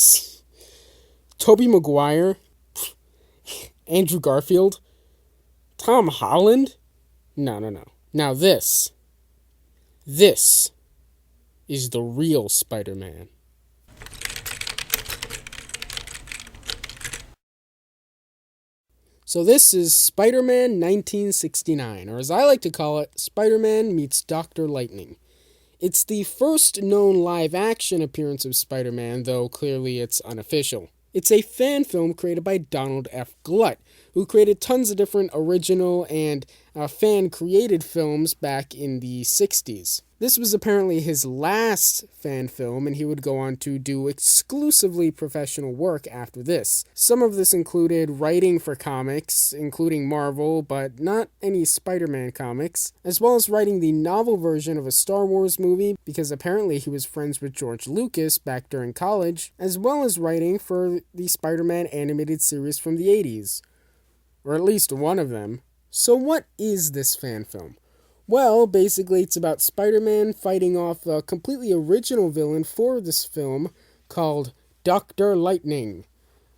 What? Toby Maguire? Andrew Garfield? Tom Holland? No. Now this is the real Spider-Man. So this is Spider-Man 1969, or as I like to call it, Spider-Man meets Dr. Lightning. It's the first known live-action appearance of Spider-Man, though clearly it's unofficial. It's a fan film created by Donald F. Glut, who created tons of different original and fan-created films back in the 60s. This was apparently his last fan film, and he would go on to do exclusively professional work after this. Some of this included writing for comics, including Marvel, but not any Spider-Man comics, as well as writing the novel version of a Star Wars movie, because apparently he was friends with George Lucas back during college, as well as writing for the Spider-Man animated series from the 80s. Or at least one of them. So what is this fan film? Well, basically it's about Spider-Man fighting off a completely original villain for this film called Dr. Lightning.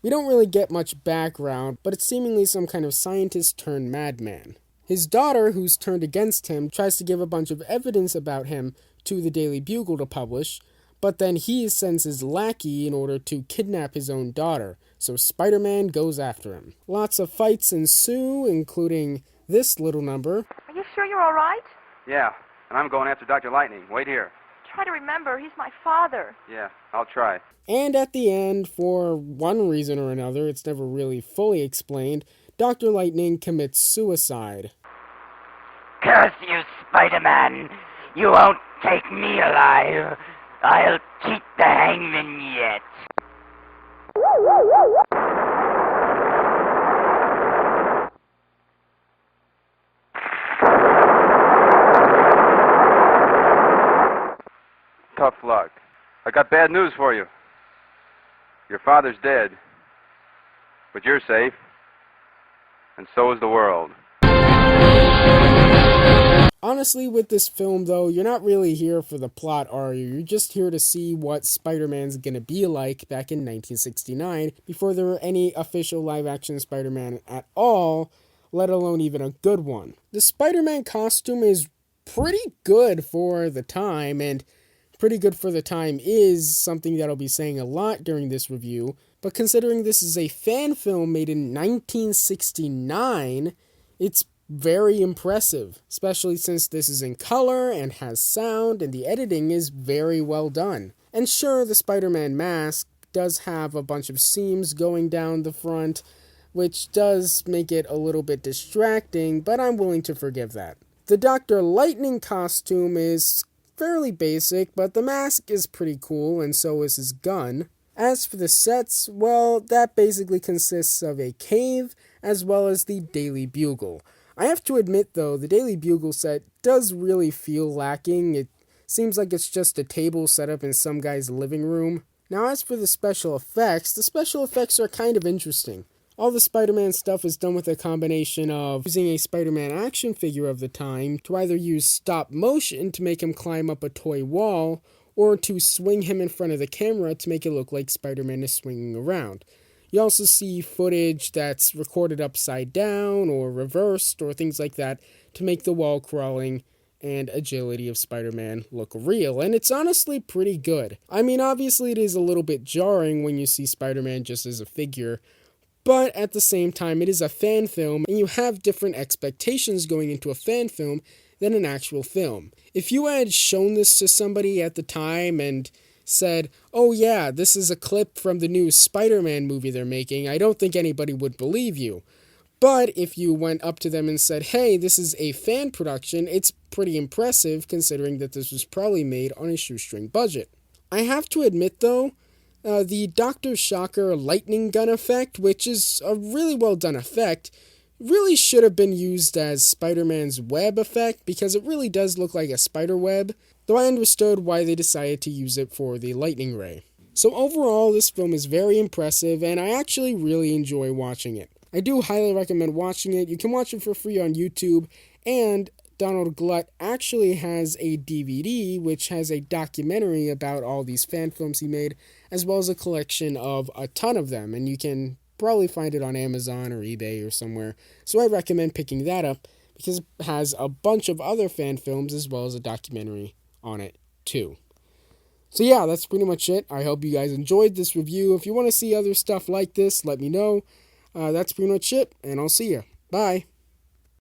We don't really get much background, but it's seemingly some kind of scientist turned madman. His daughter, who's turned against him, tries to give a bunch of evidence about him to the Daily Bugle to publish, but then he sends his lackey in order to kidnap his own daughter, so Spider-Man goes after him. Lots of fights ensue, including this little number. Are you sure you're all right? Yeah, and I'm going after Dr. Lightning. Wait here. Try to remember, he's my father. Yeah, I'll try. And at the end, for one reason or another, it's never really fully explained, Dr. Lightning commits suicide. Curse you, Spider-Man! You won't take me alive! I'll cheat the hangman yet! Tough luck. I got bad news for you. Your father's dead, but you're safe, and so is the world. Honestly, with this film, though, you're not really here for the plot, are you? You're just here to see what Spider-Man's gonna be like back in 1969, before there were any official live-action Spider-Man at all, let alone even a good one. The Spider-Man costume is pretty good for the time, and pretty good for the time is something that I'll be saying a lot during this review, but considering this is a fan film made in 1969, it's very impressive, especially since this is in color and has sound, and the editing is very well done. And sure, the Spider-Man mask does have a bunch of seams going down the front, which does make it a little bit distracting, but I'm willing to forgive that. The Dr. Lightning costume is fairly basic, but the mask is pretty cool, and so is his gun. As for the sets, well, that basically consists of a cave, as well as the Daily Bugle. I have to admit, though, the Daily Bugle set does really feel lacking. It seems like it's just a table set up in some guy's living room. Now, as for the special effects are kind of interesting. All the Spider-Man stuff is done with a combination of using a Spider-Man action figure of the time to either use stop motion to make him climb up a toy wall, or to swing him in front of the camera to make it look like Spider-Man is swinging around. You also see footage that's recorded upside down or reversed or things like that to make the wall crawling and agility of Spider-Man look real, and it's honestly pretty good. I mean, obviously it is a little bit jarring when you see Spider-Man just as a figure, but at the same time it is a fan film, and you have different expectations going into a fan film than an actual film. If you had shown this to somebody at the time and said, oh yeah, this is a clip from the new Spider-Man movie they're making, I don't think anybody would believe you. But if you went up to them and said, hey, this is a fan production, it's pretty impressive considering that this was probably made on a shoestring budget. I have to admit though, the Dr. Shocker lightning gun effect, which is a really well done effect, really should have been used as Spider-Man's web effect, because it really does look like a spider web, though I understood why they decided to use it for the lightning ray. So overall, this film is very impressive, and I actually really enjoy watching it. I do highly recommend watching it. You can watch it for free on YouTube, and Donald Glut actually has a DVD which has a documentary about all these fan films he made, as well as a collection of a ton of them, and you can probably find it on Amazon or eBay or somewhere. So I recommend picking that up because it has a bunch of other fan films as well as a documentary on it too. So yeah, that's pretty much it. I hope you guys enjoyed this review. If you want to see other stuff like this, let me know. That's pretty much it, and I'll see you. Bye.